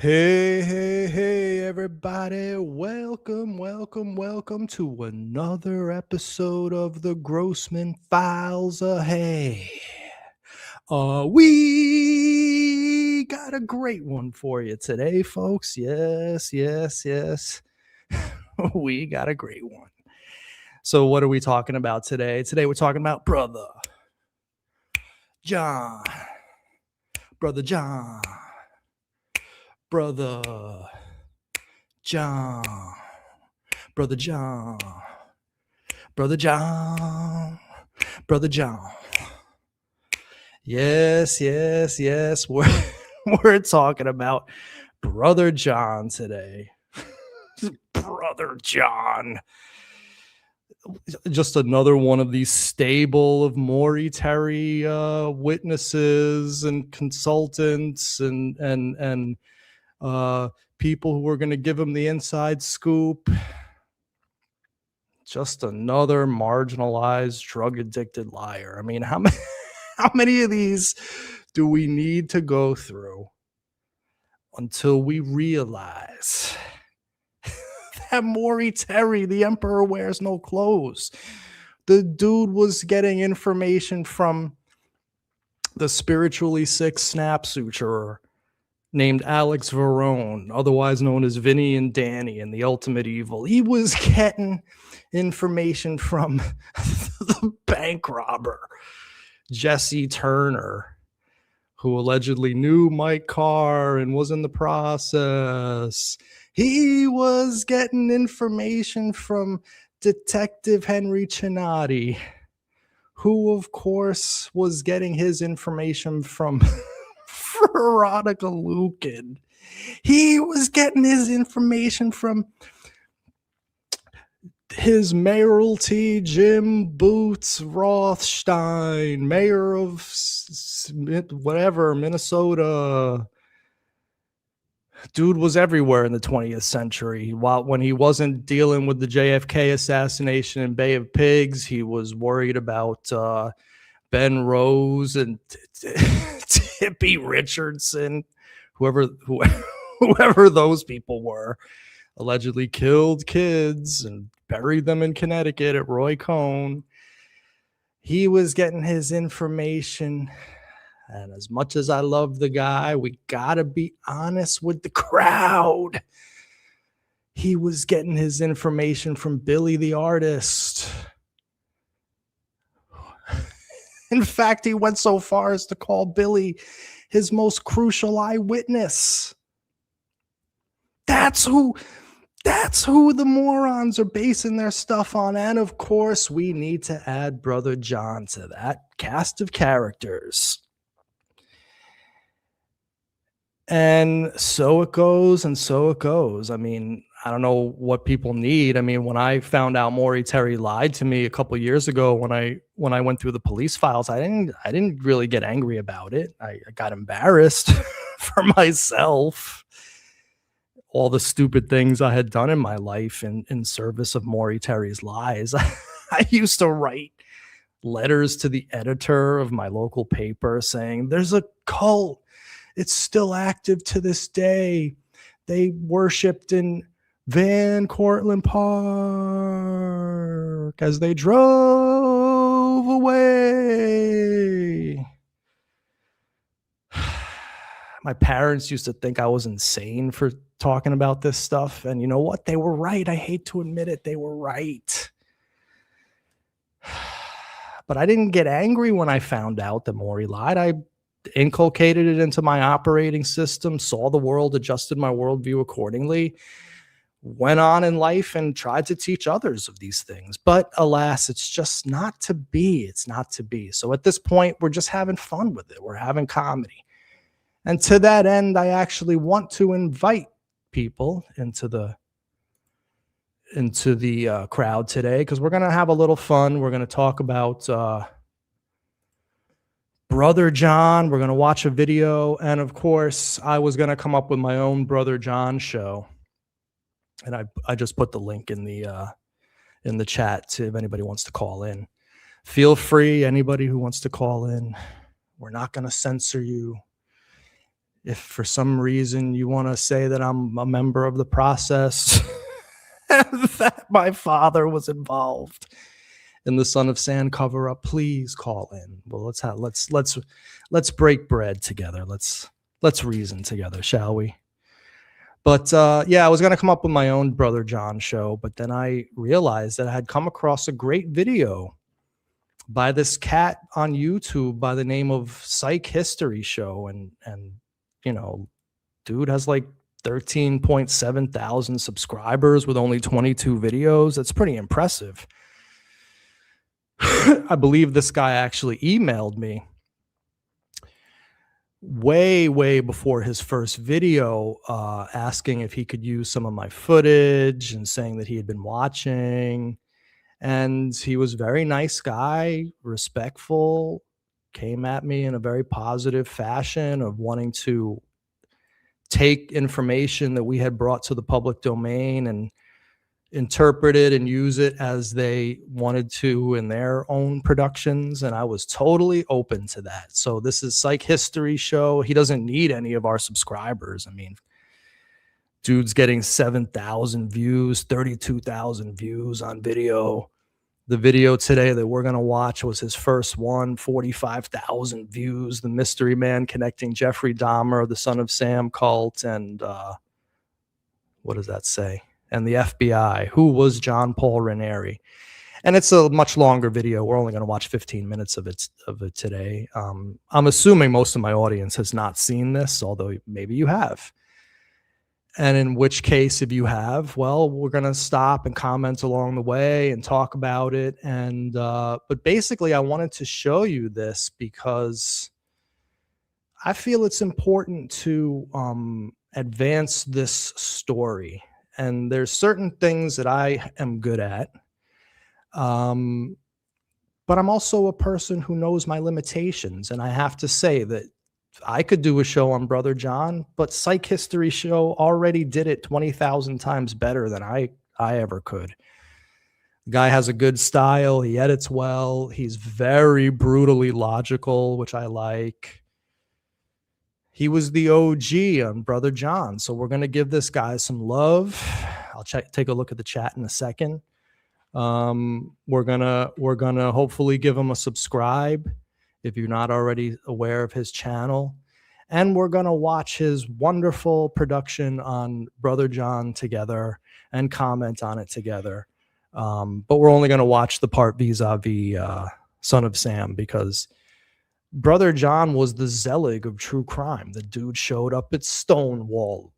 Hey, everybody. Welcome to another episode of the Grossman Files. Hey, we got a great one for you today, folks. Yes. We got a great one. So what are we talking about today? Today we're talking about Brother John. Brother John. Brother John. Brother John. Brother John. Brother John. Yes. We're talking about Brother John today. Brother John. Just another one of these stable of Maury-Terry witnesses and consultants and people who are going to give him the inside scoop. Just another marginalized, drug-addicted liar. I mean, how many of these do we need to go through until we realize that Maury-Terry, the emperor wears no clothes? The dude was getting information from the spiritually sick snap suturer named Alex Verone, otherwise known as Vinny and Danny in The Ultimate Evil. He was getting information from the bank robber, Jesse Turner, who allegedly knew Mike Carr and was in the process. He was getting information from Detective Henry Chinati, who, of course, was getting his information from Veronica Lukin. He was getting his information from his mayoralty, Jim Boots Rothstein, mayor of Minnesota. Dude was everywhere in the 20th century. When he wasn't dealing with the JFK assassination in Bay of Pigs, he was worried about Ben Rose and Tippy Richardson, whoever those people were. Allegedly killed kids and buried them in Connecticut at Roy Cohn. He was getting his information. And as much as I love the guy, we got to be honest with the crowd. He was getting his information from Billy the artist. In fact, he went so far as to call Billy his most crucial eyewitness. That's who the morons are basing their stuff on. And of course, we need to add Brother John to that cast of characters. And so it goes. I mean, I don't know what people need. I mean, when I found out Maury-Terry lied to me a couple of years ago, when I went through the police files, I didn't really get angry about it. I got embarrassed for myself. All the stupid things I had done in my life in service of Maury-Terry's lies. I used to write letters to the editor of my local paper saying, there's a cult. It's still active to this day. They worshipped in Van Cortlandt Park as they drove away. My parents used to think I was insane for talking about this stuff. And you know what? They were right. I hate to admit it. They were right. But I didn't get angry when I found out that Maury lied. I inculcated it into my operating system, saw the world, adjusted my worldview accordingly, went on in life and tried to teach others of these things. But alas, it's just not to be. It's not to be. So at this point, we're just having fun with it. We're having comedy. And to that end, I actually want to invite people into the crowd today, because we're going to have a little fun. We're going to talk about Brother John. We're going to watch a video. And of course, I was going to come up with my own Brother John show. And I just put the link in the chat to if anybody wants to call in. Feel free, anybody who wants to call in. We're not going to censor you. if for some reason you want to say that I'm a member of the process, that my father was involved in the Son of Sam cover up, please call in. Well, let's break bread together. Let's reason together, shall we? But yeah, I was going to come up with my own Brother John show, but then I realized that I had come across a great video by this cat on YouTube by the name of Psych History Show. And you know, dude has like 13.7 thousand subscribers with only 22 videos. That's pretty impressive. I believe this guy actually emailed me way before his first video, asking if he could use some of my footage and saying that he had been watching. And he was a very nice guy, respectful, came at me in a very positive fashion of wanting to take information that we had brought to the public domain and interpret it and use it as they wanted to in their own productions. And I was totally open to that. So this is Psych History Show. He doesn't need any of our subscribers. I mean, dude's getting 7,000 views, 32,000 views on video. The video today that we're going to watch was his first one, 45,000 views. The mystery man connecting Jeffrey Dahmer, the Son of Sam cult, and what does that say? And the FBI. Who was John Paul Ranieri? And it's a much longer video. We're only going to watch 15 minutes of it today. I'm assuming most of my audience has not seen this, although maybe you have. And in which case, if you have, well, we're going to stop and comment along the way and talk about it. And but basically, I wanted to show you this because I feel it's important to advance this story. And there's certain things that I am good at. But I'm also a person who knows my limitations. And I have to say that I could do a show on Brother John, but Psych History Show already did it 20,000 times better than I ever could. The guy has a good style. He edits well. He's very brutally logical, which I like. He was the OG on Brother John. So we're going to give this guy some love. I'll take a look at the chat in a second. We're gonna hopefully give him a subscribe if you're not already aware of his channel. And we're going to watch his wonderful production on Brother John together and comment on it together. But we're only going to watch the part vis-a-vis Son of Sam, because Brother John was the Zelig of true crime. The dude showed up at Stonewall.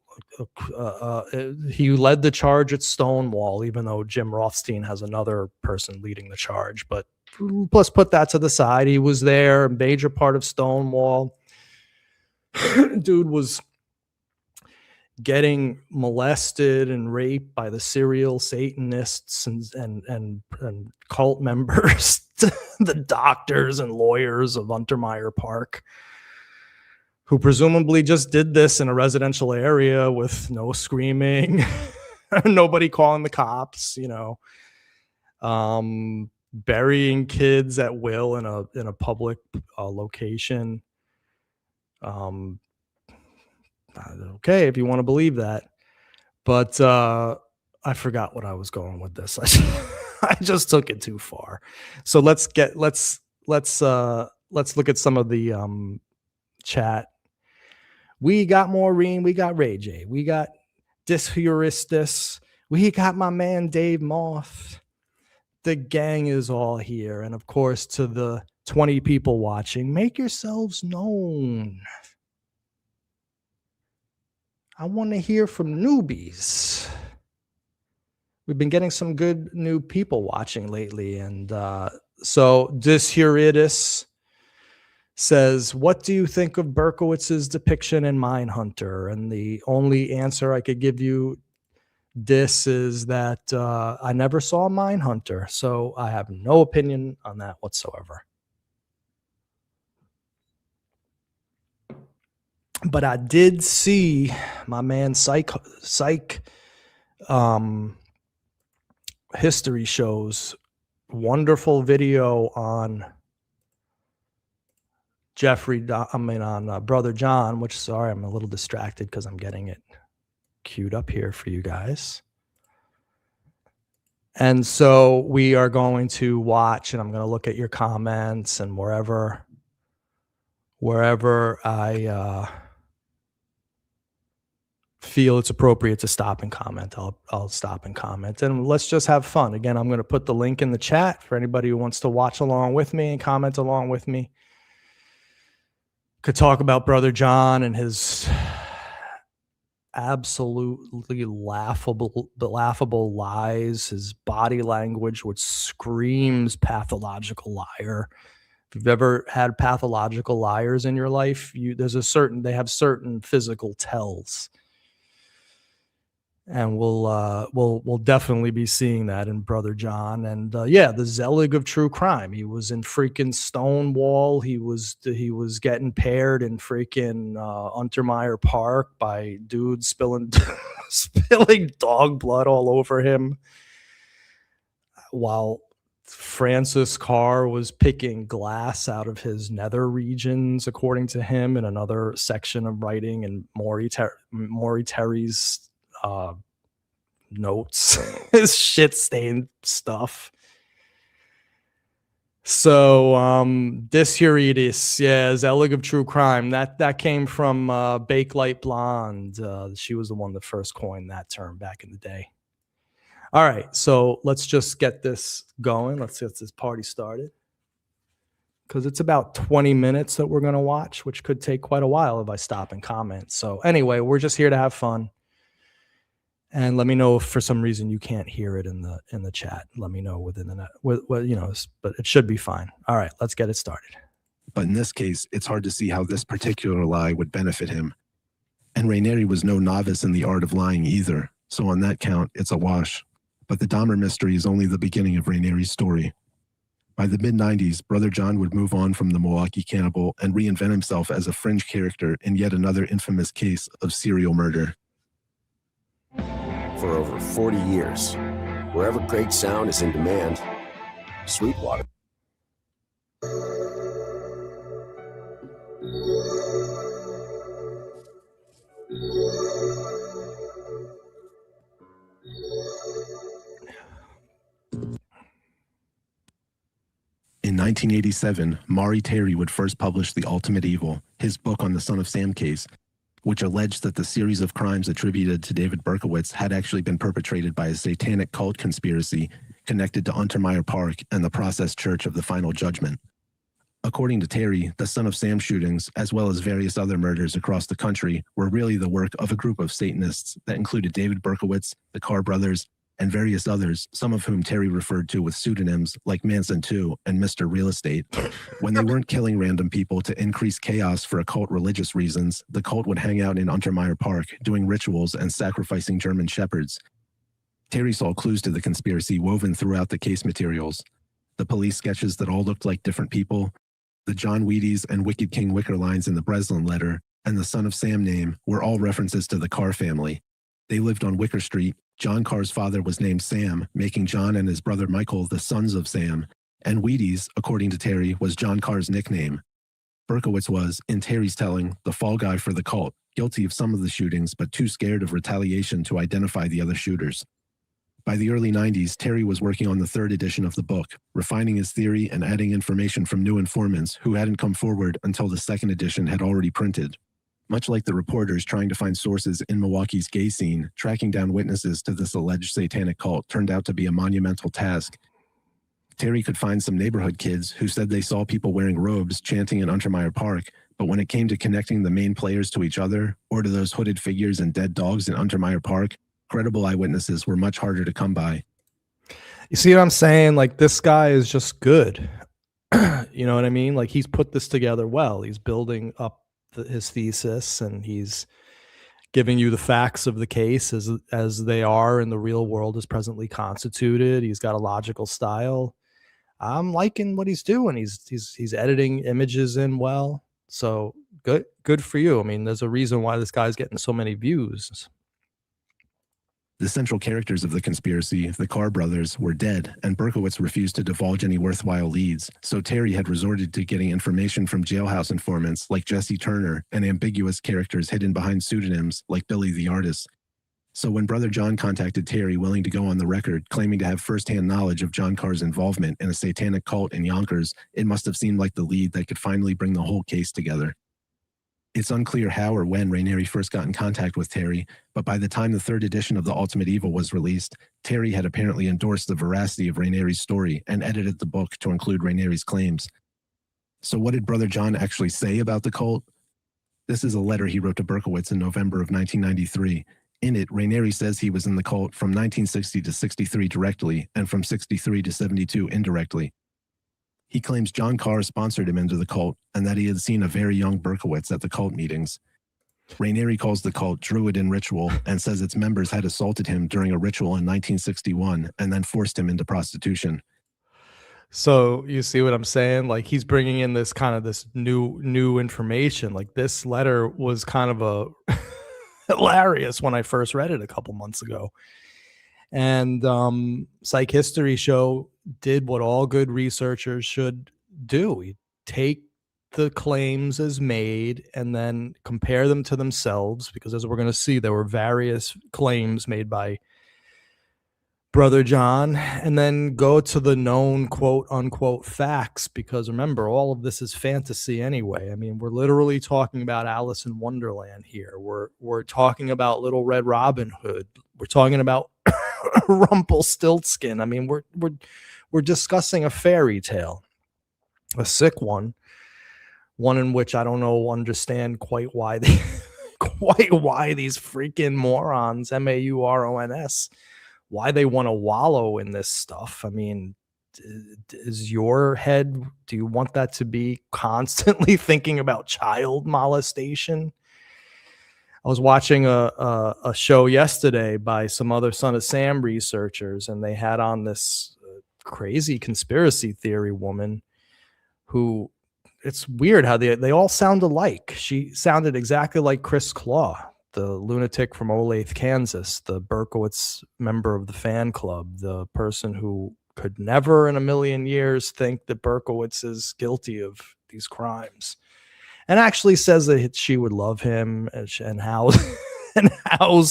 He led the charge at Stonewall, even though Jim Rothstein has another person leading the charge. But let's put that to the side. He was there, a major part of Stonewall. Dude was getting molested and raped by the serial Satanists and cult members, the doctors and lawyers of Untermeyer Park, who presumably just did this in a residential area with no screaming, nobody calling the cops, you know, burying kids at will in a public location. Okay, if you want to believe that, but I forgot what I was going with this. I just took it too far. So let's look at some of the chat. We got Maureen, we got Ray J, we got Disheuristus, we got my man Dave Moth. The gang is all here, and of course, to the 20 people watching, make yourselves known. I want to hear from newbies. We've been getting some good new people watching lately. And so Disheuristus says, what do you think of Berkowitz's depiction in Mindhunter? And the only answer I could give you, Dis, is that I never saw Mindhunter, so I have no opinion on that whatsoever. But I did see my man Psych History Show's wonderful video on Brother John, which, sorry, I'm a little distracted because I'm getting it queued up here for you guys. And so we are going to watch, and I'm going to look at your comments, and wherever I feel it's appropriate to stop and comment, I'll stop and comment, and let's just have fun. Again, I'm going to put the link in the chat for anybody who wants to watch along with me and comment along with me. Could talk about Brother John and his absolutely laughable lies, his body language, which screams pathological liar. If you've ever had pathological liars in your life, they have certain physical tells. And we'll definitely be seeing that in Brother John. And the Zelig of true crime. He was in freaking Stonewall. He was getting paired in freaking Untermeyer Park by dudes spilling dog blood all over him, while Francis Carr was picking glass out of his nether regions, according to him, in another section of writing in Maury Terry's notes. His shit stained stuff. So this here it is, Zelig of true crime. That came from Bake Light Blonde. She was the one that first coined that term back in the day. All right, so let's just get this going. Let's get this party started, because it's about 20 minutes that we're going to watch, which could take quite a while if I stop and comment. So anyway, we're just here to have fun. And let me know if for some reason you can't hear it in the chat. Let me know within the but it should be fine. All right, let's get it started. But in this case, it's hard to see how this particular lie would benefit him. And Ranieri was no novice in the art of lying either, so on that count, it's a wash. But the Dahmer mystery is only the beginning of Ranieri's story. By the mid-90s, Brother John would move on from the Milwaukee cannibal and reinvent himself as a fringe character in yet another infamous case of serial murder. For over 40 years, wherever great sound is in demand, Sweetwater. In 1987, Maury Terry would first publish The Ultimate Evil, his book on the Son of Sam case, which alleged that the series of crimes attributed to David Berkowitz had actually been perpetrated by a satanic cult conspiracy connected to Untermeyer Park and the Process Church of the Final Judgment. According to Terry, the Son of Sam shootings, as well as various other murders across the country, were really the work of a group of Satanists that included David Berkowitz, the Carr brothers, and various others, some of whom Terry referred to with pseudonyms like Manson 2 and Mr. Real Estate. When they weren't killing random people to increase chaos for occult religious reasons, the cult would hang out in Untermeyer Park, doing rituals and sacrificing German shepherds. Terry saw clues to the conspiracy woven throughout the case materials. The police sketches that all looked like different people, the John Wheaties and Wicked King Wicker lines in the Breslin letter, and the Son of Sam name were all references to the Carr family. They lived on Wicker Street. John Carr's father was named Sam, making John and his brother Michael the sons of Sam, and Wheaties, according to Terry, was John Carr's nickname. Berkowitz was, in Terry's telling, the fall guy for the cult, guilty of some of the shootings but too scared of retaliation to identify the other shooters. By the early 90s, Terry was working on the third edition of the book, refining his theory and adding information from new informants who hadn't come forward until the second edition had already printed. Much like the reporters trying to find sources in Milwaukee's gay scene, tracking down witnesses to this alleged satanic cult turned out to be a monumental task. Terry could find some neighborhood kids who said they saw people wearing robes chanting in Untermeyer Park, but when it came to connecting the main players to each other, or to those hooded figures and dead dogs in Untermeyer Park, credible eyewitnesses were much harder to come by. You see what I'm saying? Like, this guy is just good. You know what I mean? Like, he's put this together well. He's building up his thesis, and he's giving you the facts of the case as they are in the real world as presently constituted. He's got a logical style. I'm liking what he's doing. He's editing images in well. So good for you. I mean, there's a reason why this guy's getting so many views. The central characters of the conspiracy, the Carr brothers, were dead, and Berkowitz refused to divulge any worthwhile leads, so Terry had resorted to getting information from jailhouse informants like Jesse Turner and ambiguous characters hidden behind pseudonyms like Billy the Artist. So when Brother John contacted Terry willing to go on the record, claiming to have firsthand knowledge of John Carr's involvement in a satanic cult in Yonkers, it must have seemed like the lead that could finally bring the whole case together. It's unclear how or when Raniere first got in contact with Terry, but by the time the third edition of The Ultimate Evil was released, Terry had apparently endorsed the veracity of Raniere's story and edited the book to include Raniere's claims. So what did Brother John actually say about the cult? This is a letter he wrote to Berkowitz in November of 1993. In it, Raniere says he was in the cult from 1960 to 63 directly and from 63 to 72 indirectly. He claims John Carr sponsored him into the cult and that he had seen a very young Berkowitz at the cult meetings. Raniere calls the cult Druid in Ritual and says its members had assaulted him during a ritual in 1961 and then forced him into prostitution. So you see what I'm saying? Like, he's bringing in this kind of this new information. Like, this letter was kind of a hilarious when I first read it a couple months ago. And Psych History Show did what all good researchers should do. You take the claims as made and then compare them to themselves, because as we're going to see, there were various claims made by Brother John, and then go to the known quote unquote facts, because remember, all of this is fantasy anyway. I mean, we're literally talking about Alice in Wonderland here. We're talking about Little Red Robin Hood. We're talking about Rumpelstiltskin. I mean, we're discussing a fairy tale, a sick one in which I don't understand quite why these freaking morons, MAURONS, why they want to wallow in this stuff. I mean, is your head, do you want that to be constantly thinking about child molestation? I was watching a show yesterday by some other Son of Sam researchers, and they had on this crazy conspiracy theory woman who, it's weird how they all sound alike. She sounded exactly like Chris Claw, the lunatic from Olathe, Kansas, the Berkowitz member of the fan club, the person who could never in a million years think that Berkowitz is guilty of these crimes, and actually says that she would love him and house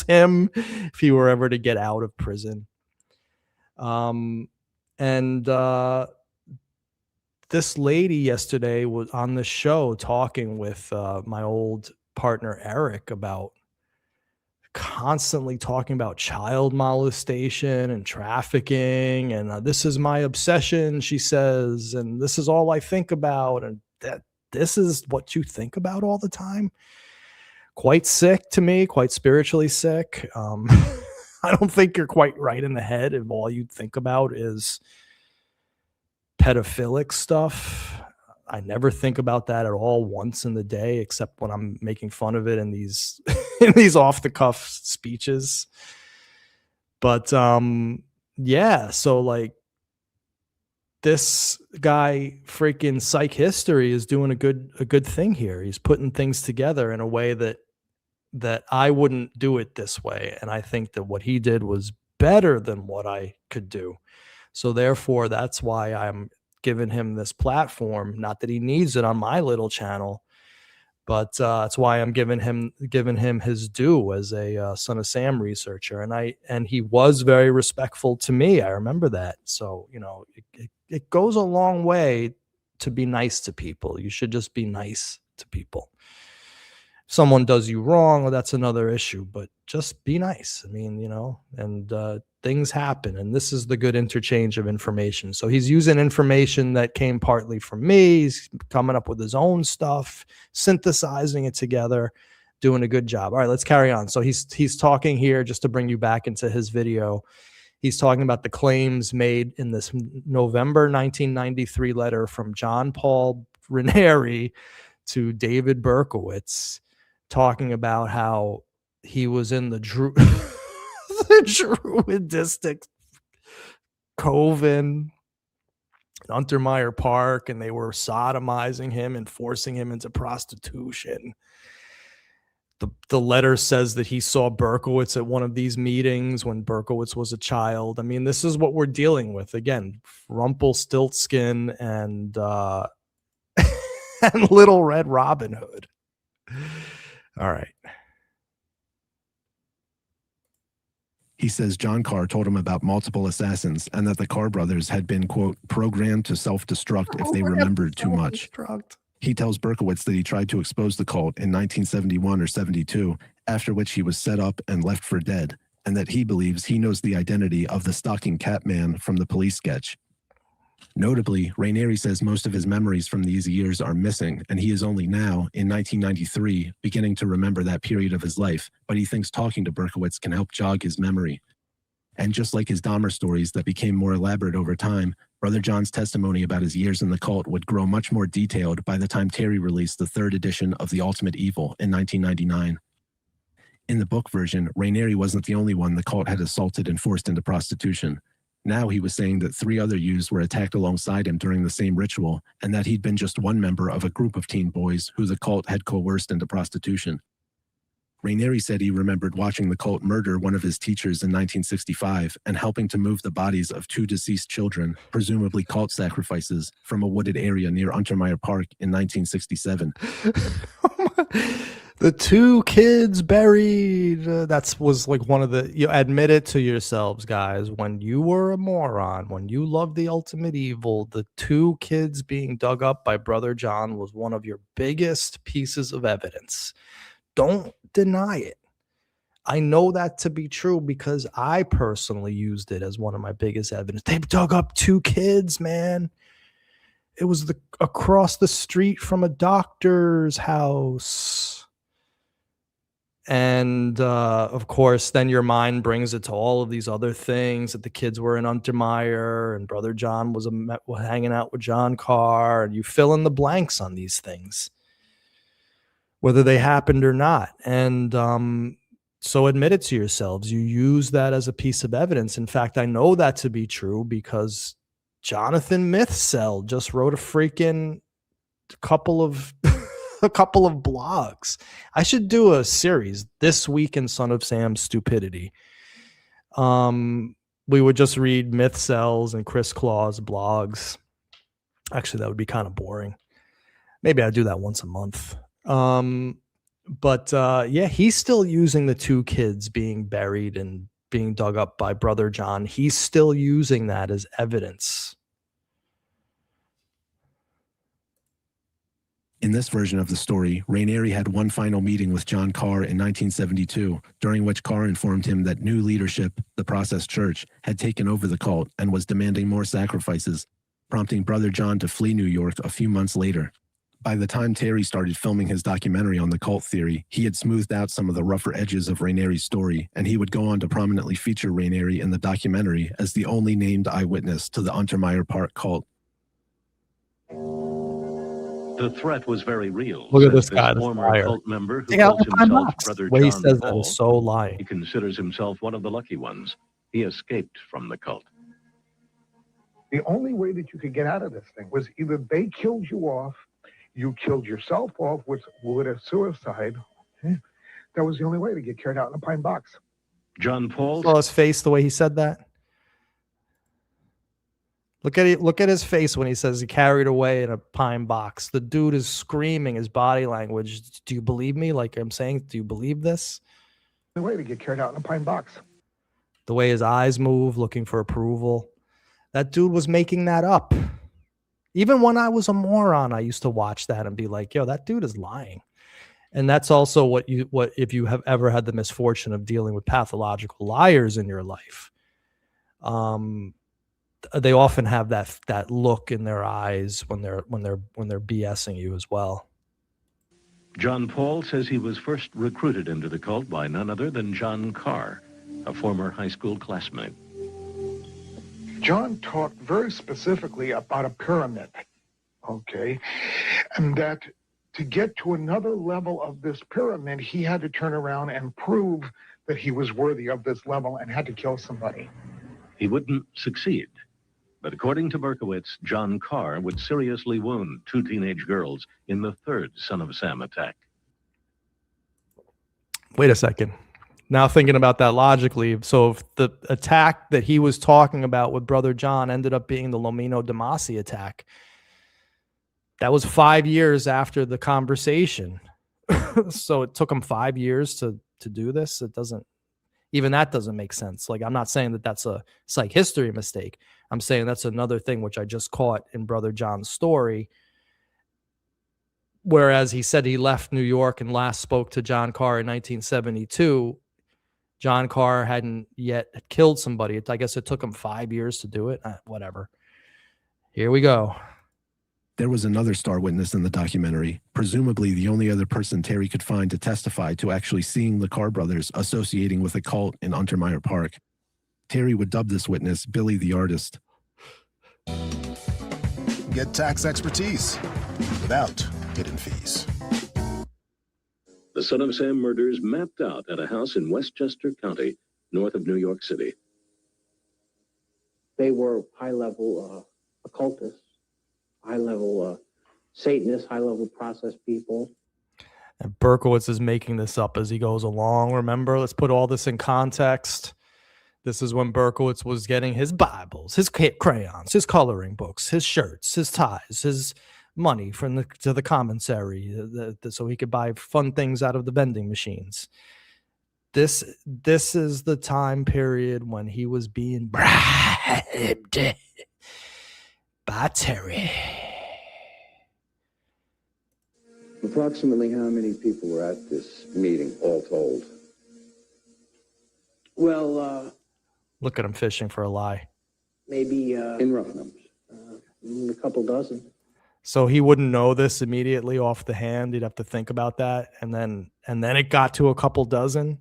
him if he were ever to get out of prison. This lady yesterday was on the show talking with my old partner Eric about constantly talking about child molestation and trafficking, and this is my obsession, she says, and this is all I think about, and that this is what you think about all the time. Quite sick to me, quite spiritually sick. I don't think you're quite right in the head if all you think about is pedophilic stuff. I never think about that at all once in the day, except when I'm making fun of it in these in these off the cuff speeches. But yeah, so like, this guy freaking Psych History is doing a good thing here. He's putting things together in a way that I wouldn't do it this way, and I think that what he did was better than what I could do. So therefore, that's why I'm giving him this platform. Not that he needs it on my little channel, but that's why I'm giving him his due as a Son of Sam researcher. And he was very respectful to me. I remember that. So, you know, it goes a long way to be nice to people. You should just be nice to people. If someone does you wrong, well, that's another issue, but just be nice. I mean, you know, and things happen, and this is the good interchange of information. So he's using information that came partly from me. He's coming up with his own stuff, synthesizing it together, doing a good job. All right, let's carry on. So he's talking here, just to bring you back into his video. He's talking about the claims made in this November 1993 letter from John Paul Raniere to David Berkowitz, talking about how he was in the Druidistic coven Untermeyer Park, and they were sodomizing him and forcing him into prostitution. The letter says that he saw Berkowitz at one of these meetings when Berkowitz was a child. I mean, this is what we're dealing with. Again, Rumpelstiltskin and and Little Red Robin Hood. All right. He says John Carr told him about multiple assassins and that the Carr brothers had been, quote, programmed to self-destruct if they remembered too much. He tells Berkowitz that he tried to expose the cult in 1971 or 72, after which he was set up and left for dead, and that he believes he knows the identity of the stalking cat man from the police sketch. Notably, Ranieri says most of his memories from these years are missing, and he is only now, in 1993, beginning to remember that period of his life, but he thinks talking to Berkowitz can help jog his memory. And just like his Dahmer stories that became more elaborate over time, Brother John's testimony about his years in the cult would grow much more detailed by the time Terry released the third edition of The Ultimate Evil in 1999. In the book version, Ranieri wasn't the only one the cult had assaulted and forced into prostitution. Now he was saying that 3 other youths were attacked alongside him during the same ritual, and that he'd been just one member of a group of teen boys who the cult had coerced into prostitution. Ranieri said he remembered watching the cult murder one of his teachers in 1965 and helping to move the bodies of 2 deceased children, presumably cult sacrifices, from a wooded area near Untermeyer Park in 1967. The 2 kids buried. That was like one of the, you admit it to yourselves, guys. When you were a moron, when you loved The Ultimate Evil, the 2 kids being dug up by Brother John was one of your biggest pieces of evidence. Don't deny it. I know that to be true because I personally used it as one of my biggest evidence. They dug up 2 kids, man. It was across the street from a doctor's house. And of course, then your mind brings it to all of these other things, that the kids were in Untermeyer and Brother John was hanging out with John Carr, and you fill in the blanks on these things, whether they happened or not. And so admit it to yourselves. You use that as a piece of evidence. In fact, I know that to be true because Jonathan Mythcell just wrote a freaking couple of a couple of blogs. I should do a series, This Week in Son of Sam's Stupidity. We would just read Mythcell's and Chris Claw's blogs. Actually, that would be kind of boring. Maybe I'd do that once a month. But yeah, he's still using the 2 kids being buried and being dug up by Brother John. He's still using that as evidence. In this version of the story, Ranieri had one final meeting with John Carr in 1972, during which Carr informed him that new leadership, the Process Church, had taken over the cult and was demanding more sacrifices, prompting Brother John to flee New York a few months later. By the time Terry started filming his documentary on the cult theory, he had smoothed out some of the rougher edges of Ranieri's story, and he would go on to prominently feature Ranieri in the documentary as the only named eyewitness to the Untermeyer Park cult. The threat was very real. Look at this guy, this former liar. cult member who Take out calls the time himself box. Brother The way he John says that Paul. is so lying. He considers himself one of the lucky ones. He escaped from the cult. The only way that you could get out of this thing was either they killed you off, you killed yourself off, which would have suicide. That was the only way to get carried out in a pine box. John Paul Saw his face the way he said that. Look at it. Look at his face when he says he carried away in a pine box. The dude is screaming, his body language. Do you believe me? Like I'm saying, do you believe this? The way to get carried out in a pine box. The way his eyes move, looking for approval. That dude was making that up. Even when I was a moron, I used to watch that and be like, yo, that dude is lying. And that's also what if you have ever had the misfortune of dealing with pathological liars in your life. They often have that look in their eyes when they're BSing you as well. John Paul says he was first recruited into the cult by none other than John Carr, a former high school classmate. John talked very specifically about a pyramid, okay? And that to get to another level of this pyramid, he had to turn around and prove that he was worthy of this level and had to kill somebody. He wouldn't succeed. But according to Berkowitz, John Carr would seriously wound 2 teenage girls in the third Son of Sam attack. Wait a second. Now thinking about that logically, so if the attack that he was talking about with Brother John ended up being the Lomino Damasi attack, that was 5 years after the conversation. So it took him 5 years to do this. It doesn't, even that doesn't make sense. Like, I'm not saying that that's a psych history mistake. I'm saying that's another thing which I just caught in Brother John's story. Whereas he said he left New York and last spoke to John Carr in 1972, John Carr hadn't yet killed somebody. I guess it took him 5 years to do it. Whatever. Here we go. There was another star witness in the documentary, presumably the only other person Terry could find to testify to actually seeing the Carr brothers associating with a cult in Untermeyer Park. Terry would dub this witness Billy the Artist. Get tax expertise without hidden fees. The Son of Sam murders mapped out at a house in Westchester County, north of New York City. They were high-level occultists, high-level Satanists, high-level process people. And Berkowitz is making this up as he goes along. Remember, let's put all this in context. This is when Berkowitz was getting his Bibles, his crayons, his coloring books, his shirts, his ties, his money from to the commissary, so he could buy fun things out of the vending machines. This is the time period when he was being bribed by Terry. Approximately how many people were at this meeting, all told? Well, look at him fishing for a lie. Maybe in rough numbers, a couple dozen. So he wouldn't know this immediately off the hand. He'd have to think about that, and then it got to a couple dozen,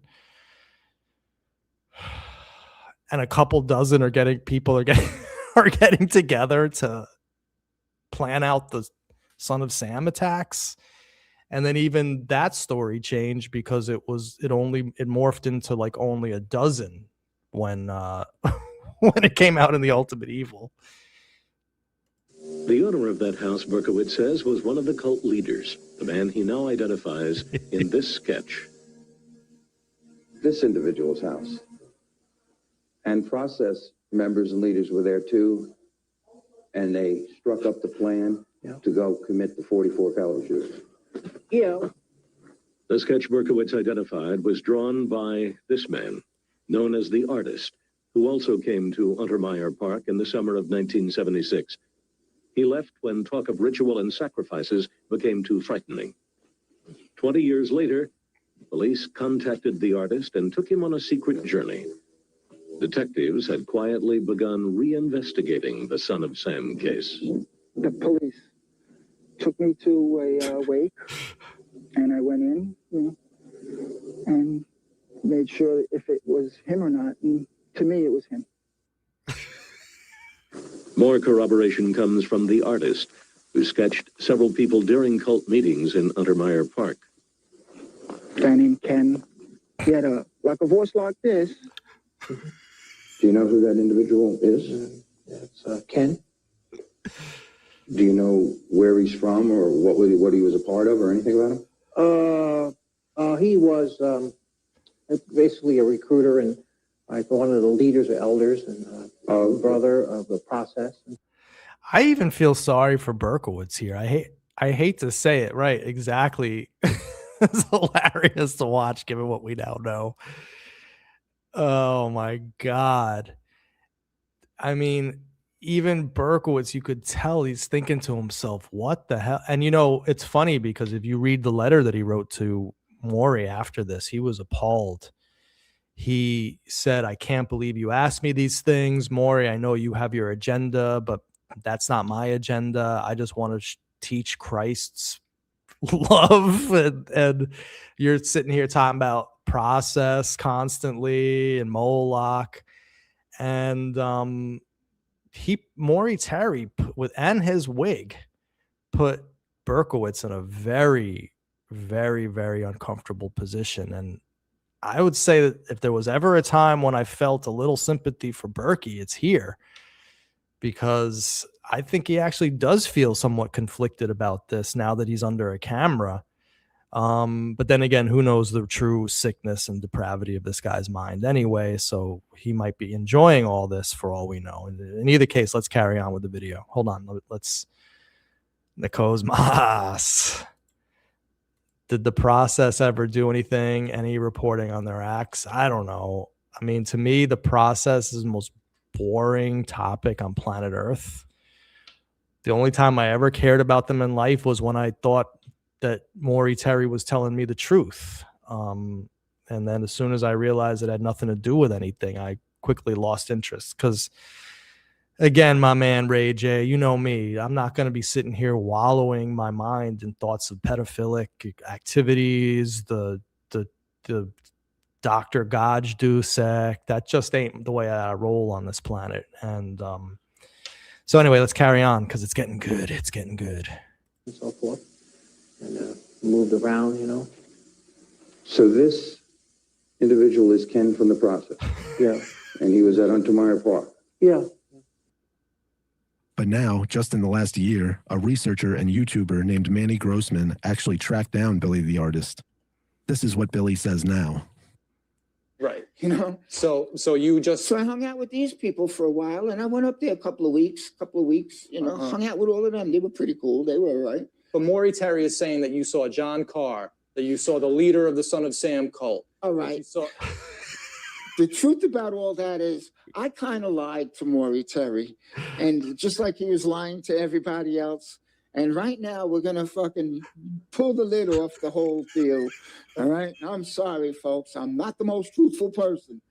and a couple dozen are getting together to plan out the Son of Sam attacks. And then even that story changed because it morphed into like only a dozen when when it came out in The Ultimate Evil. The owner of that house, Berkowitz says, was one of the cult leaders, the man he now identifies in this sketch. This individual's house. And process members and leaders were there too, and they struck up the plan to go commit the 44 caliber shooting. Yeah. The sketch Berkowitz identified was drawn by this man, known as the Artist, who also came to Untermeyer Park in the summer of 1976. He left when talk of ritual and sacrifices became too frightening. 20 years later, police contacted the Artist and took him on a secret journey. Detectives had quietly begun reinvestigating the Son of Sam case. The police took me to a wake, and I went in, and made sure if it was him or not. And to me, it was him. More corroboration comes from the Artist, who sketched several people during cult meetings in Untermeyer Park. A guy named Ken. He had a voice like this. Do you know who that individual is? It's Ken. Do you know where he's from or what he was a part of or anything about him? He was basically a recruiter and like one of the leaders or elders and brother of the process. I even feel sorry for Berkowitz here. I hate to say it, right? Exactly. It's hilarious to watch given what we now know. Oh my God. I mean, even Berkowitz, you could tell he's thinking to himself, what the hell? And it's funny because if you read the letter that he wrote to Maury after this, he was appalled. He said, I can't believe you asked me these things. Maury, I know you have your agenda, but that's not my agenda. I just want to teach Christ's love. And you're sitting here talking about process constantly and Moloch. And Maury Terry and his wig put Berkowitz in a very, very, very uncomfortable position. And I would say that if there was ever a time when I felt a little sympathy for Berkey, it's here, because I think he actually does feel somewhat conflicted about this now that he's under a camera. But then again, who knows the true sickness and depravity of this guy's mind anyway, so he might be enjoying all this for all we know. In either case, let's carry on with the video. Hold on, let's Nikos Mas. Did the process ever do anything? Any reporting on their acts? I don't know. I mean, to me, the process is the most boring topic on planet Earth. The only time I ever cared about them in life was when I thought that Maury Terry was telling me the truth. And then as soon as I realized it had nothing to do with anything, I quickly lost interest. Because, again, my man Ray J, you know me, I'm not going to be sitting here wallowing my mind in thoughts of pedophilic activities, the Dr. Gaj Dusek. That just ain't the way I roll on this planet. And so anyway, let's carry on because it's getting good. It's getting good. And so forth. And moved around, you know. So this individual is Ken from the process. Yeah. And he was at Untermeyer Park. Yeah. But now, just in the last year, a researcher and YouTuber named Manny Grossman actually tracked down Billy the artist. This is what Billy says now. Right. You know? So you just... So I hung out with these people for a while, and I went up there a couple of weeks, you know, hung out with all of them. They were pretty cool. They were all right. But Maury Terry is saying that you saw John Carr, that you saw the leader of the Son of Sam cult. All right. You saw... The truth about all that is I kind of lied to Maury Terry, and just like he was lying to everybody else. And right now we're going to fucking pull the lid off the whole deal. All right. I'm sorry, folks. I'm not the most truthful person.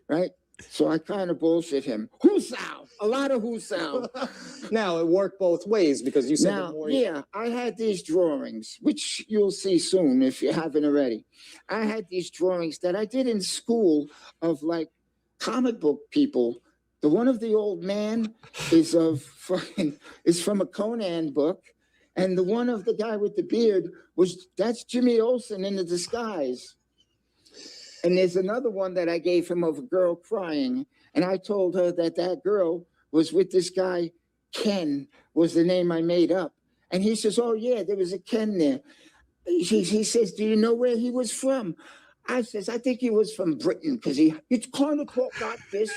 Right. So I kind of bullshit him. Whoosao, a lot of whoosao. Now it worked both ways because you said that Maury... Yeah, I had these drawings, which you'll see soon if you haven't already. I had these drawings that I did in school of like comic book people. The one of the old man is from a Conan book, and the one of the guy with the beard that's Jimmy Olsen in the disguise. And there's another one that I gave him of a girl crying. And I told her that girl was with this guy, Ken was the name I made up. And he says, oh, yeah, there was a Ken there. He says, do you know where he was from? I says, I think he was from Britain because he kind of talked like this.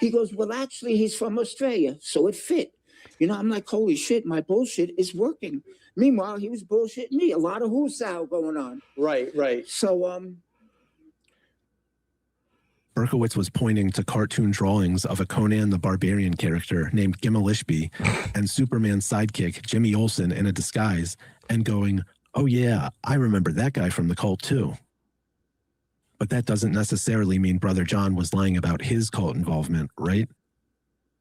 He goes, well, actually, he's from Australia. So it fit. You know, I'm like, holy shit, my bullshit is working. Meanwhile, he was bullshitting me. A lot of whoosao going on. Right. So, Berkowitz was pointing to cartoon drawings of a Conan the Barbarian character named Gimmelishby and Superman's sidekick, Jimmy Olsen, in a disguise, and going, oh yeah, I remember that guy from the cult too. But that doesn't necessarily mean Brother John was lying about his cult involvement, right?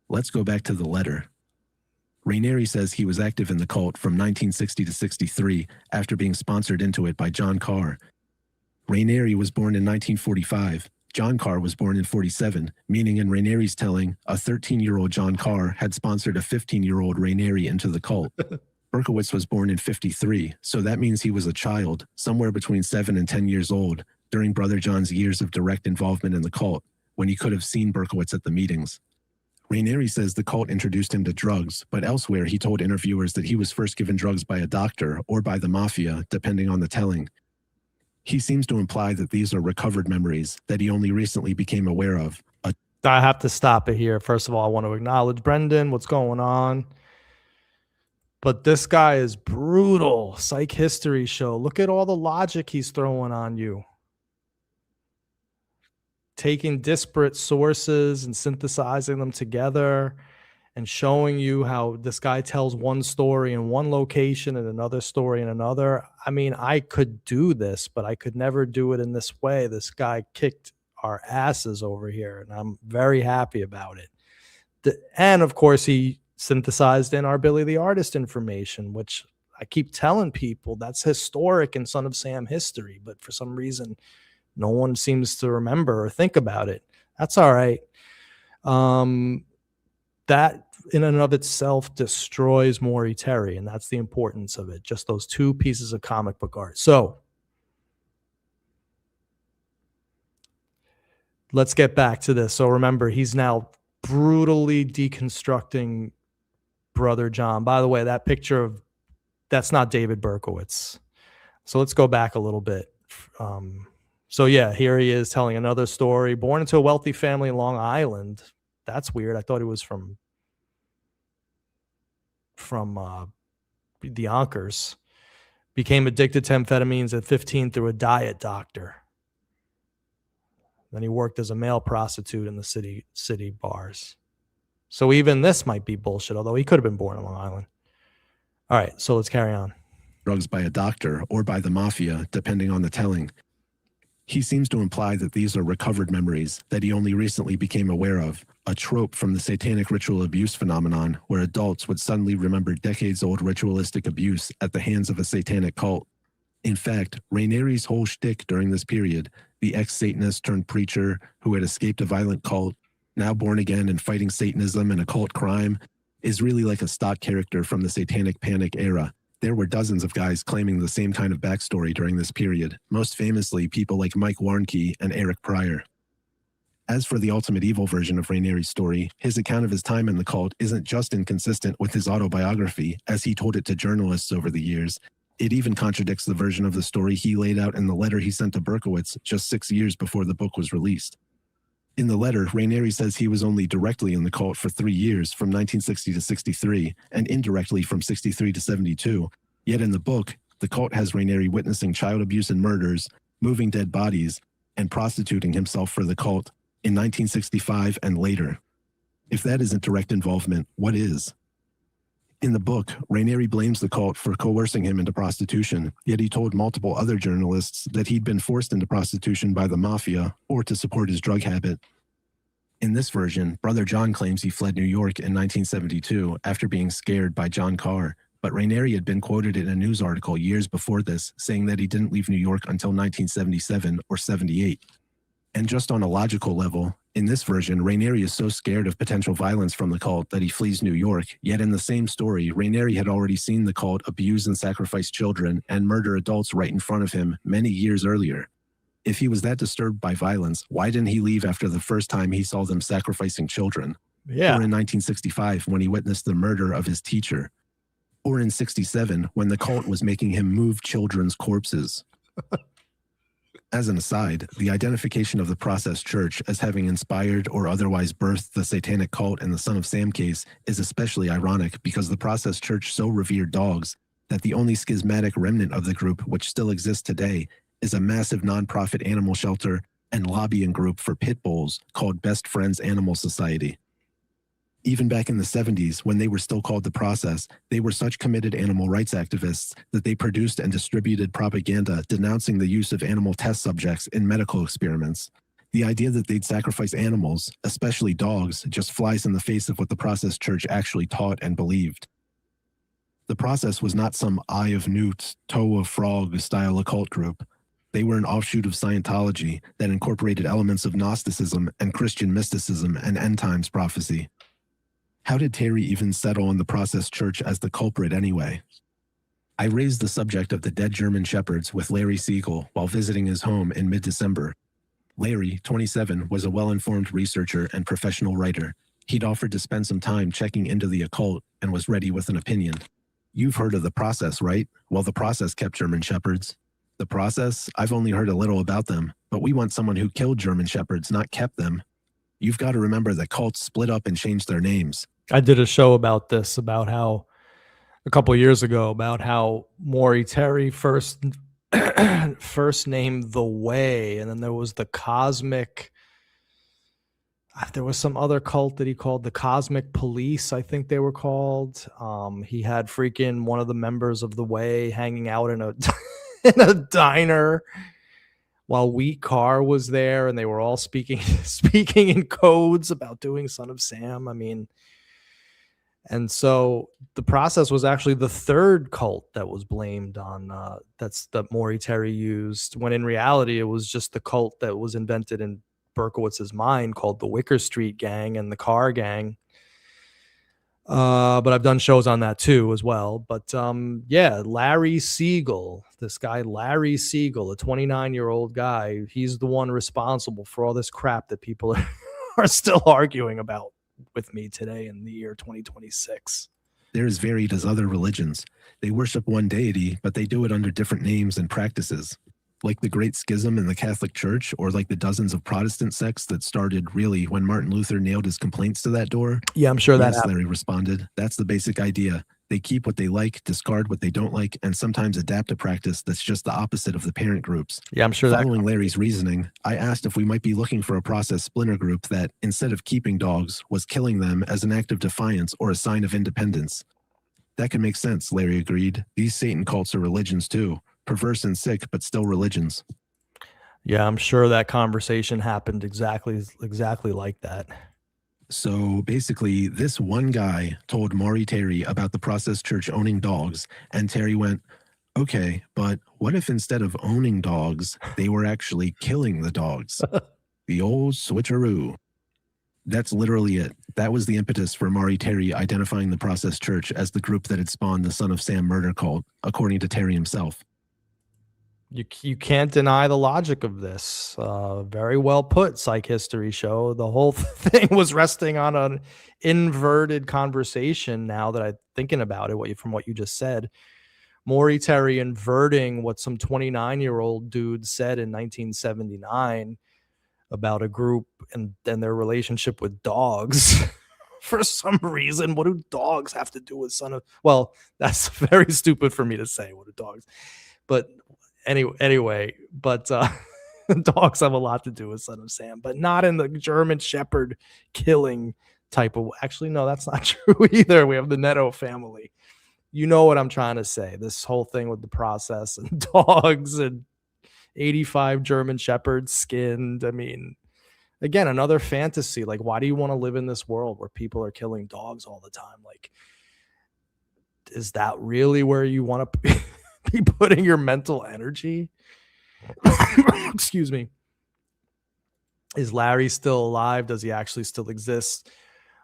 Let's go back to the letter. Rainieri says he was active in the cult from 1960 to 63 after being sponsored into it by John Carr. Rainieri was born in 1945. John Carr was born in 47, meaning in Rainieri's telling, a 13-year-old John Carr had sponsored a 15-year-old Rainieri into the cult. Berkowitz was born in 53, so that means he was a child, somewhere between 7 and 10 years old, during Brother John's years of direct involvement in the cult, when he could have seen Berkowitz at the meetings. Rainieri says the cult introduced him to drugs, but elsewhere he told interviewers that he was first given drugs by a doctor or by the mafia, depending on the telling. He seems to imply that these are recovered memories that he only recently became aware of. I have to stop it here. First of all, I want to acknowledge Brendan, what's going on. But this guy is brutal. Psych history show. Look at all the logic he's throwing on you. Taking disparate sources and synthesizing them together and showing you how this guy tells one story in one location and another story in another. I mean, I could do this, but I could never do it in this way. This guy kicked our asses over here, and I'm very happy about it. And, of course, he synthesized in our Billy the Artist information, which I keep telling people that's historic in Son of Sam history, but for some reason, no one seems to remember or think about it. That's all right. That in and of itself destroys Maury Terry, and that's the importance of it. Just those two pieces of comic book art. So let's get back to this. So remember, he's now brutally deconstructing Brother John. By the way, that picture of that's not David Berkowitz. So let's go back a little bit. So yeah, here he is telling another story. Born into a wealthy family in Long Island. That's weird. I thought he was from the Yonkers. Became addicted to amphetamines at 15 through a diet doctor. Then he worked as a male prostitute in the city bars. So even this might be bullshit, although he could have been born in Long Island. All right, so let's carry on. Drugs by a doctor or by the mafia, depending on the telling. He seems to imply that these are recovered memories that he only recently became aware of, a trope from the satanic ritual abuse phenomenon where adults would suddenly remember decades-old ritualistic abuse at the hands of a satanic cult. In fact, Rainieri's whole shtick during this period, the ex-Satanist turned preacher who had escaped a violent cult, now born again and fighting Satanism and occult crime, is really like a stock character from the Satanic Panic era. There were dozens of guys claiming the same kind of backstory during this period, most famously people like Mike Warnke and Eric Pryor. As for the Ultimate Evil version of Rainieri's story, his account of his time in the cult isn't just inconsistent with his autobiography, as he told it to journalists over the years. It even contradicts the version of the story he laid out in the letter he sent to Berkowitz just 6 years before the book was released. In the letter, Rainieri says he was only directly in the cult for 3 years, from 1960 to 63, and indirectly from 63 to 72. Yet in the book, the cult has Rainieri witnessing child abuse and murders, moving dead bodies, and prostituting himself for the cult in 1965 and later. If that isn't direct involvement, what is? In the book, Rainieri blames the cult for coercing him into prostitution, yet he told multiple other journalists that he'd been forced into prostitution by the mafia or to support his drug habit. In this version, Brother John claims he fled New York in 1972 after being scared by John Carr, but Rainieri had been quoted in a news article years before this saying that he didn't leave New York until 1977 or 78. And just on a logical level, in this version, Rainieri is so scared of potential violence from the cult that he flees New York, yet in the same story, Rainieri had already seen the cult abuse and sacrifice children and murder adults right in front of him many years earlier. If he was that disturbed by violence, why didn't he leave after the first time he saw them sacrificing children? Yeah. Or in 1965 when he witnessed the murder of his teacher? Or in 67 when the cult was making him move children's corpses? As an aside, the identification of the Process Church as having inspired or otherwise birthed the satanic cult in the Son of Sam case is especially ironic because the Process Church so revered dogs that the only schismatic remnant of the group which still exists today is a massive nonprofit animal shelter and lobbying group for pit bulls called Best Friends Animal Society. Even back in the 70s, when they were still called The Process, they were such committed animal rights activists that they produced and distributed propaganda denouncing the use of animal test subjects in medical experiments. The idea that they'd sacrifice animals, especially dogs, just flies in the face of what the Process Church actually taught and believed. The Process was not some Eye of Newt, Toe of Frog style occult group. They were an offshoot of Scientology that incorporated elements of Gnosticism and Christian mysticism and end times prophecy. How did Terry even settle on the Process Church as the culprit anyway? I raised the subject of the dead German shepherds with Larry Siegel while visiting his home in mid-December. Larry, 27, was a well-informed researcher and professional writer. He'd offered to spend some time checking into the occult and was ready with an opinion. You've heard of the Process, right? Well, the Process kept German shepherds. The Process? I've only heard a little about them, but we want someone who killed German shepherds, not kept them. You've got to remember that cults split up and changed their names. I did a show about this, about how a couple of years ago, about how Maury Terry first named The Way, and then there was the Cosmic. There was some other cult that he called the Cosmic Police, I think they were called. He had freaking one of the members of The Way hanging out in a in a diner while Wheat Carr was there, and they were all speaking in codes about doing Son of Sam. I mean. And so the Process was actually the third cult that was blamed on that Maury Terry used, when in reality it was just the cult that was invented in Berkowitz's mind called the Wicker Street Gang and the Carr Gang. But I've done shows on that too as well. But yeah, Larry Siegel, this guy Larry Siegel, a 29-year-old guy, he's the one responsible for all this crap that people are still arguing about with me today in the year 2026. They're as varied as other religions. They worship one deity, but they do it under different names and practices. Like the Great Schism in the Catholic Church, or like the dozens of Protestant sects that started really when Martin Luther nailed his complaints to that door. Yeah, I'm sure that yes, Larry responded. That's the basic idea. They keep what they like, discard what they don't like, and sometimes adapt a practice that's just the opposite of the parent groups. Yeah, I'm sure Following Larry's reasoning, I asked if we might be looking for a process splinter group that, instead of keeping dogs, was killing them as an act of defiance or a sign of independence. That can make sense, Larry agreed. These Satan cults are religions too. Perverse and sick, but still religions. Yeah, I'm sure that conversation happened exactly like that. So basically, this one guy told Maury Terry about the Process Church owning dogs, and Terry went, okay, but what if instead of owning dogs, they were actually killing the dogs? The old switcheroo. That's literally it. That was the impetus for Maury Terry identifying the Process Church as the group that had spawned the Son of Sam murder cult, according to Terry himself. You can't deny the logic of this. Very well put, Psych History Show. The whole thing was resting on an inverted conversation. Now that I'm thinking about it, from what you just said, Maury Terry inverting what some 29-year-old dude said in 1979 about a group and their relationship with dogs. For some reason, what do dogs have to do with Son of? Well, that's very stupid for me to say. What do dogs? But anyway, dogs have a lot to do with Son of Sam, but not in the German Shepherd killing type of. Actually, no, that's not true either. We have the Netto family. You know what I'm trying to say. This whole thing with the process and dogs and 85 German Shepherds skinned. I mean, again, another fantasy. Like, why do you want to live in this world where people are killing dogs all the time? Like, is that really where you want to be putting your mental energy? Excuse me. Is Larry still alive? Does he actually still exist?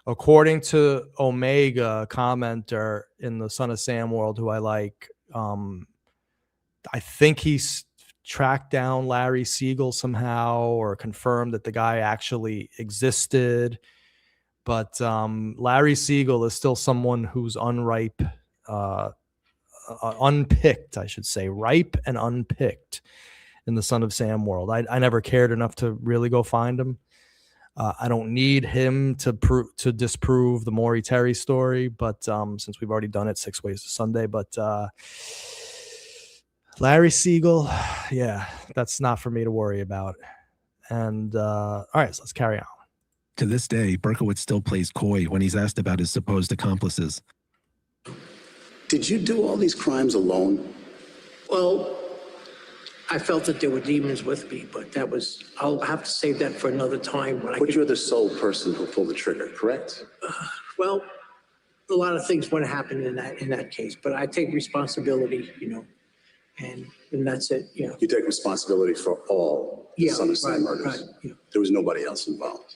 According to Omega, commenter in the Son of Sam world, who I like, I think he's tracked down Larry Siegel somehow, or confirmed that the guy actually existed. But Larry Siegel is still someone who's unripe, unpicked, I should say, ripe and unpicked in the Son of Sam world. I never cared enough to really go find him. I don't need him to disprove the Maury Terry story, but since we've already done it 6 ways to Sunday, but Larry Siegel, yeah, that's not for me to worry about. And all right, so let's carry on. To this day, Berkowitz still plays coy when he's asked about his supposed accomplices. Did you do all these crimes alone? Well, I felt that there were demons with me, but I'll have to save that for another time. But you're the sole person who pulled the trigger, correct? Well, a lot of things would happen in that case, but I take responsibility, and that's it, You take responsibility for all the Son of Sam murders. Right, yeah. There was nobody else involved.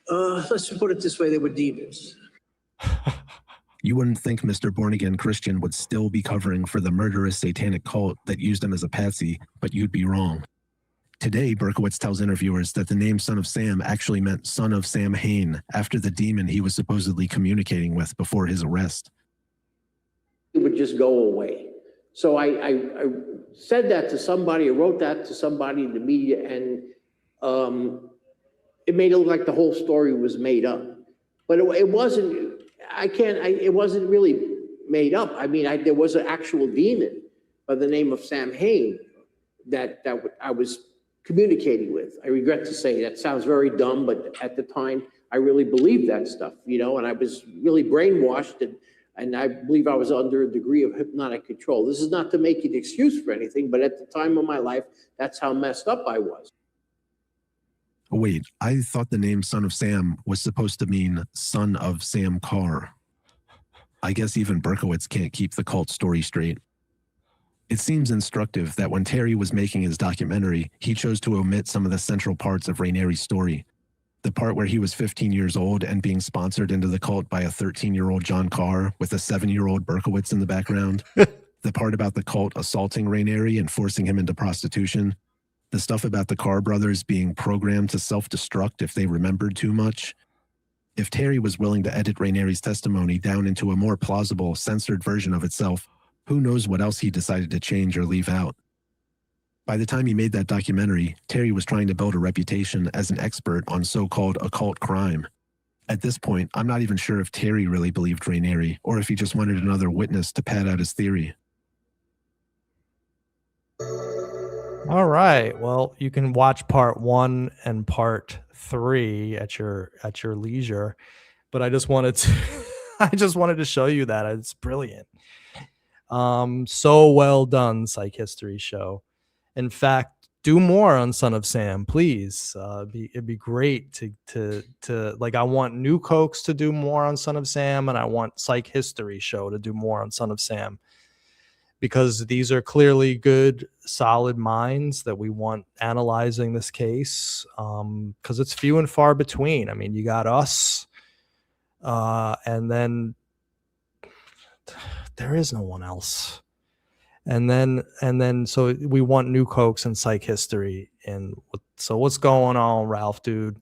Let's just put it this way, they were demons. You wouldn't think Mr. Born-Again Christian would still be covering for the murderous satanic cult that used him as a patsy, but you'd be wrong. Today, Berkowitz tells interviewers that the name Son of Sam actually meant Son of Sam Hain, after the demon he was supposedly communicating with before his arrest. It would just go away. So I said that to somebody, I wrote that to somebody in the media, and it made it look like the whole story was made up. But it wasn't. It wasn't really made up. I mean, there was an actual demon by the name of Sam Hain that I was communicating with. I regret to say that sounds very dumb, but at the time I really believed that stuff, and I was really brainwashed, and I believe I was under a degree of hypnotic control. This is not to make an excuse for anything, but at the time of my life, that's how messed up I was. Wait, I thought the name Son of Sam was supposed to mean son of Sam Carr. I guess even Berkowitz can't keep the cult story straight. It seems instructive that when Terry was making his documentary, he chose to omit some of the central parts of Rainieri's story. The part where he was 15 years old and being sponsored into the cult by a 13-year-old John Carr with a 7-year-old Berkowitz in the background. The part about the cult assaulting Rainieri and forcing him into prostitution. The stuff about the Carr brothers being programmed to self-destruct if they remembered too much. If Terry was willing to edit Rainieri's testimony down into a more plausible, censored version of itself, who knows what else he decided to change or leave out. By the time he made that documentary, Terry was trying to build a reputation as an expert on so-called occult crime. At this point, I'm not even sure if Terry really believed Rainieri, or if he just wanted another witness to pad out his theory. All right. Well, you can watch part 1 and part 3 at your leisure, but I just wanted to show you that it's brilliant. So well done, Psych History Show. In fact, do more on Son of Sam, please. It'd be great to like, I want New Cokes to do more on Son of Sam, and I want Psych History Show to do more on Son of Sam, because these are clearly good, solid minds that we want analyzing this case, because it's few and far between. I mean, you got us, and then there is no one else. And then so we want New Cokes and Psych History. And so what's going on, Ralph, dude?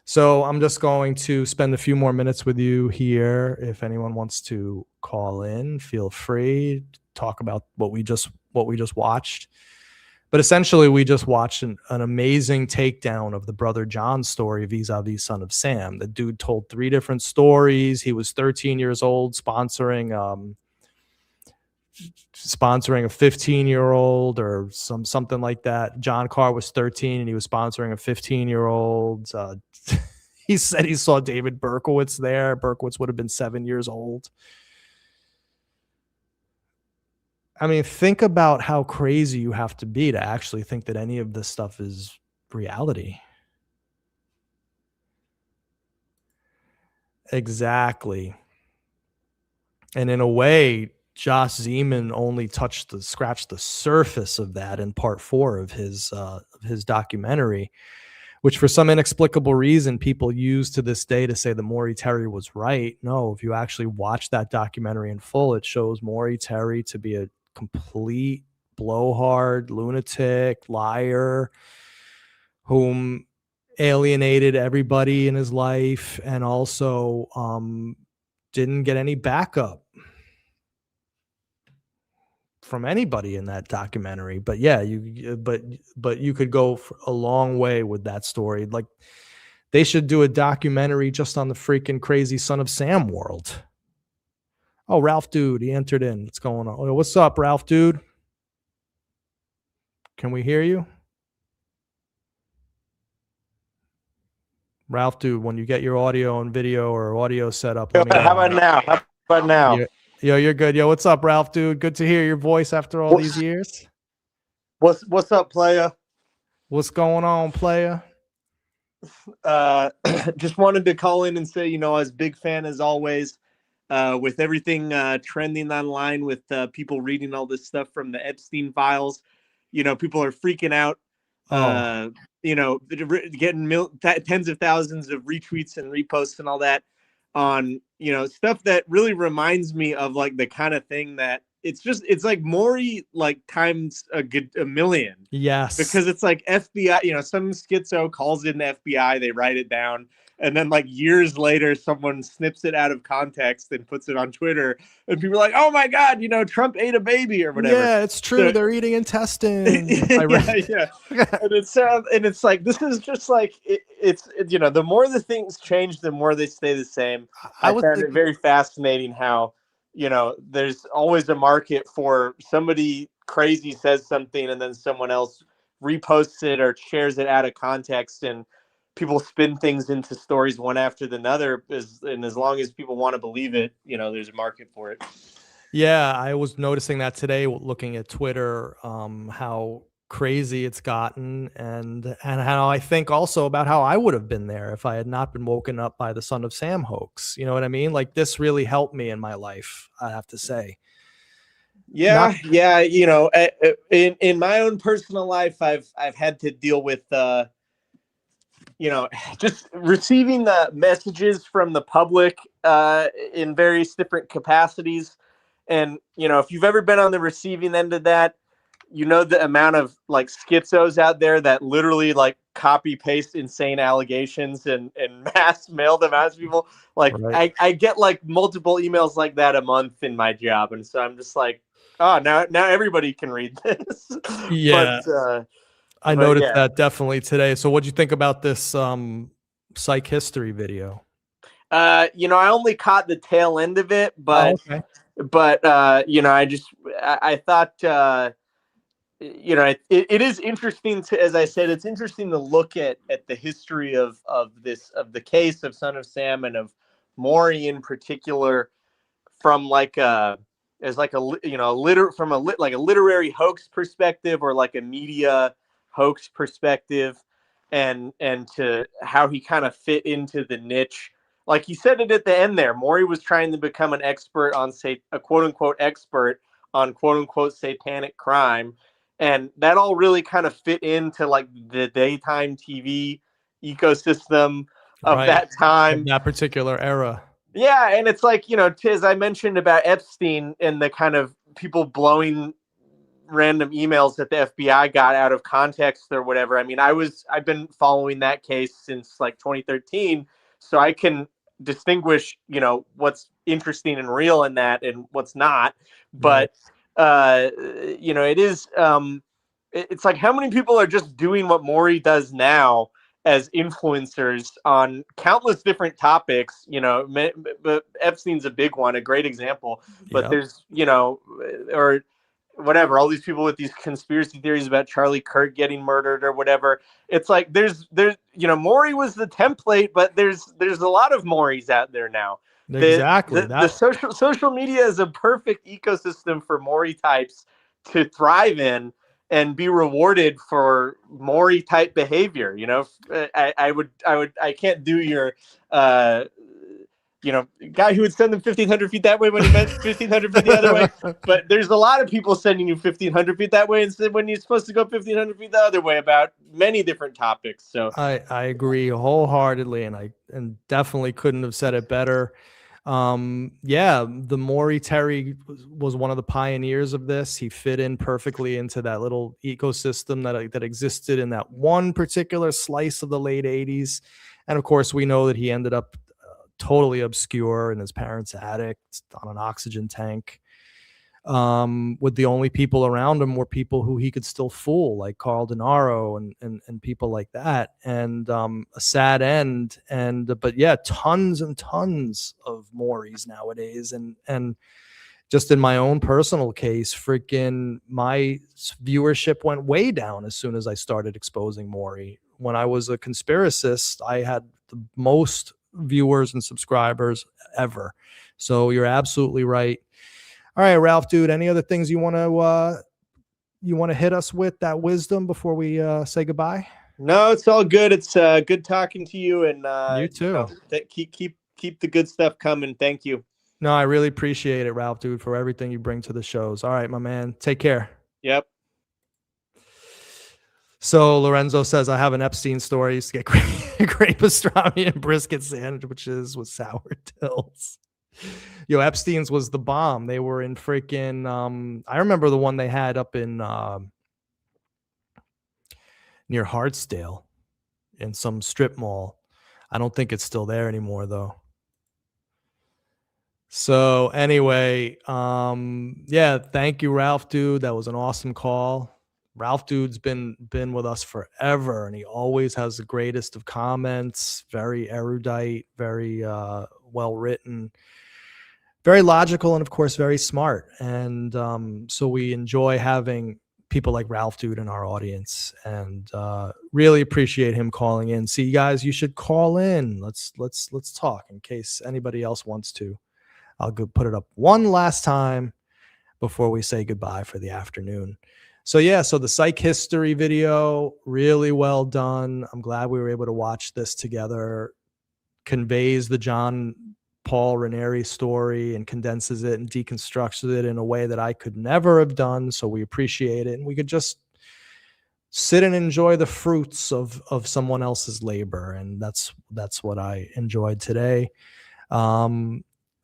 So I'm just going to spend a few more minutes with you here. If anyone wants to call in, feel free to talk about what we just watched. But essentially, we just watched an amazing takedown of the brother John story vis-a-vis Son of Sam. The dude told 3 different stories. He was 13 years old, sponsoring a 15-year-old or something like that. John Carr was 13 and he was sponsoring a 15-year-old. He said he saw David Berkowitz there. Berkowitz would have been 7 years old. I mean, think about how crazy you have to be to actually think that any of this stuff is reality. Exactly. And in a way, Josh Zeman only scratched the surface of that in part 4 of his documentary, which for some inexplicable reason people use to this day to say that Maury Terry was right. No, if you actually watch that documentary in full, it shows Maury Terry to be a complete blowhard, lunatic, liar, whom alienated everybody in his life, and also didn't get any backup from anybody in that documentary. But yeah, but you could go a long way with that story. Like, they should do a documentary just on the freaking crazy Son of Sam world. Oh, Ralph dude, he entered in. What's going on? What's up, Ralph dude? Can we hear you? Ralph dude, when you get your audio and video or audio set up, let me know. How about now? Yo, you're good. Yo, what's up, Ralph dude? Good to hear your voice after all these years. What's up, playa? What's going on, playa? Just wanted to call in and say, I was a big fan as always, with everything trending online with people reading all this stuff from the Epstein files. People are freaking out. Getting tens of thousands of retweets and reposts and all that on, stuff that really reminds me of like the kind of thing that it's like Maury like times a million. Yes. Because it's like FBI, some schizo calls in the FBI, they write it down. And then like years later, someone snips it out of context and puts it on Twitter, and people are like, "Oh my God, Trump ate a baby or whatever." Yeah, it's true. They're eating intestines. Yeah. And it's like, this is just like it's the more the things change, the more they stay the same. I found it very fascinating how there's always a market for somebody crazy says something and then someone else reposts it or shares it out of context, and people spin things into stories one after another, and as long as people want to believe it, there's a market for it. Yeah, I was noticing that today looking at Twitter, how crazy it's gotten, and how I think also about how I would have been there if I had not been woken up by the Son of Sam hoax. You know what I mean? Like, this really helped me in my life, I have to say. Yeah. In my own personal life, I've had to deal with just receiving the messages from the public in various different capacities. And, if you've ever been on the receiving end of that, you know, the amount of like schizos out there that literally like copy paste insane allegations and mass mail them out to people. Like I get like multiple emails like that a month in my job. And so I'm just like, oh, now everybody can read this. Yeah. I noticed that definitely today. So what'd you think about this psych history video? You know, I only caught the tail end of it, but you know, I thought you know, it is interesting to, as I said, it's interesting to look at the history of the case of Son of Sam and of Maury in particular, from like as like a, you know, like a literary hoax perspective, or like a media hoax perspective, and to how he kind of fit into the niche. Like he said it at the end there, Maury was trying to become an expert on, say, a quote unquote expert on quote unquote satanic crime. And that all really kind of fit into like the daytime TV ecosystem of that time, of that particular era. Yeah, and it's like, you know, as I mentioned about Epstein and the kind of people blowing random emails that the FBI got out of context or whatever. I mean, I've been following that case since like 2013, so I can distinguish, you know, what's interesting and real in that and what's not. But you know, it is it's like, how many people are just doing what Maury does now as influencers on countless different topics, you know, but Epstein's a big one, a great example, but there's, you know, or whatever, all these people with these conspiracy theories about Charlie Kirk getting murdered or whatever. It's like, there's, you know, Maury was the template, but there's a lot of Maurys out there now. Exactly. The social media is a perfect ecosystem for Maury types to thrive in and be rewarded for Maury type behavior. You know, I can't do your, you know, guy who would send them 1,500 feet that way when he meant 1,500 feet the other way. But there's a lot of people sending you 1,500 feet that way instead when you're supposed to go 1,500 feet the other way about many different topics. So I agree wholeheartedly, and definitely couldn't have said it better. Yeah, the Maury Terry was one of the pioneers of this. He fit in perfectly into that little ecosystem that existed in that one particular slice of the late 80s. And of course, we know that he ended up totally obscure in his parents' attic on an oxygen tank, with the only people around him were people who he could still fool, like Carl Denaro and people like that. And a sad end. But yeah, tons and tons of Maurys nowadays. And just in my own personal case, freaking my viewership went way down as soon as I started exposing Maury. When I was a conspiracist, I had the most viewers and subscribers ever. So you're absolutely right. All right, Ralph, dude, any other things you want to hit us with, that wisdom, before we say goodbye? No, it's all good. It's good talking to you, and you too. You know, keep the good stuff coming. Thank you. No, I really appreciate it, Ralph, dude, for everything you bring to the shows. All right, my man. Take care. Yep. So Lorenzo says, I have an Epstein story. I used to get great pastrami and brisket sandwiches with sour tills. Yo, Epstein's was the bomb. They were in freaking I remember the one they had up in near Hartsdale in some strip mall. I don't think it's still there anymore though. So anyway, yeah, thank you, Ralph, dude. That was an awesome call. Ralph, dude's been with us forever, and he always has the greatest of comments. Very erudite, very well written, very logical, and of course very smart. And so we enjoy having people like Ralph, dude, in our audience, and really appreciate him calling in. See, guys, you should call in. Let's talk in case anybody else wants to. I'll go put it up one last time before we say goodbye for the afternoon. So yeah, so the psych history video, really well done. I'm glad we were able to watch this together. Conveys the John Paul Ranieri story and condenses it and deconstructs it in a way that I could never have done. So we appreciate it. And we could just sit and enjoy the fruits of someone else's labor. And that's what I enjoyed today. All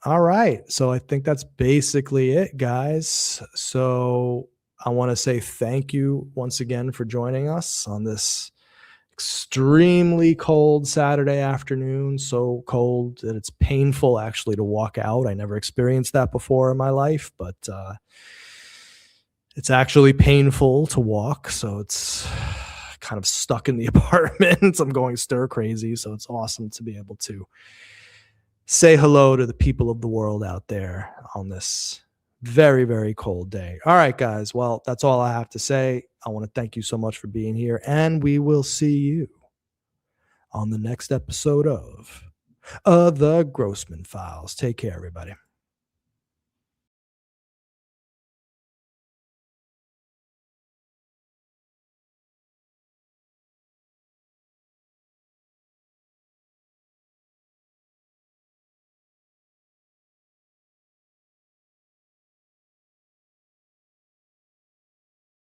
right. So I think that's basically it, guys. So I want to say thank you once again for joining us on this extremely cold Saturday afternoon. So cold that it's painful actually to walk out. I never experienced that before in my life, but it's actually painful to walk. So it's kind of stuck in the apartment. I'm going stir crazy. So it's awesome to be able to say hello to the people of the world out there on this very, very cold day. All right, guys. Well, that's all I have to say. I want to thank you so much for being here, and we will see you on the next episode of The Grossman Files. Take care, everybody.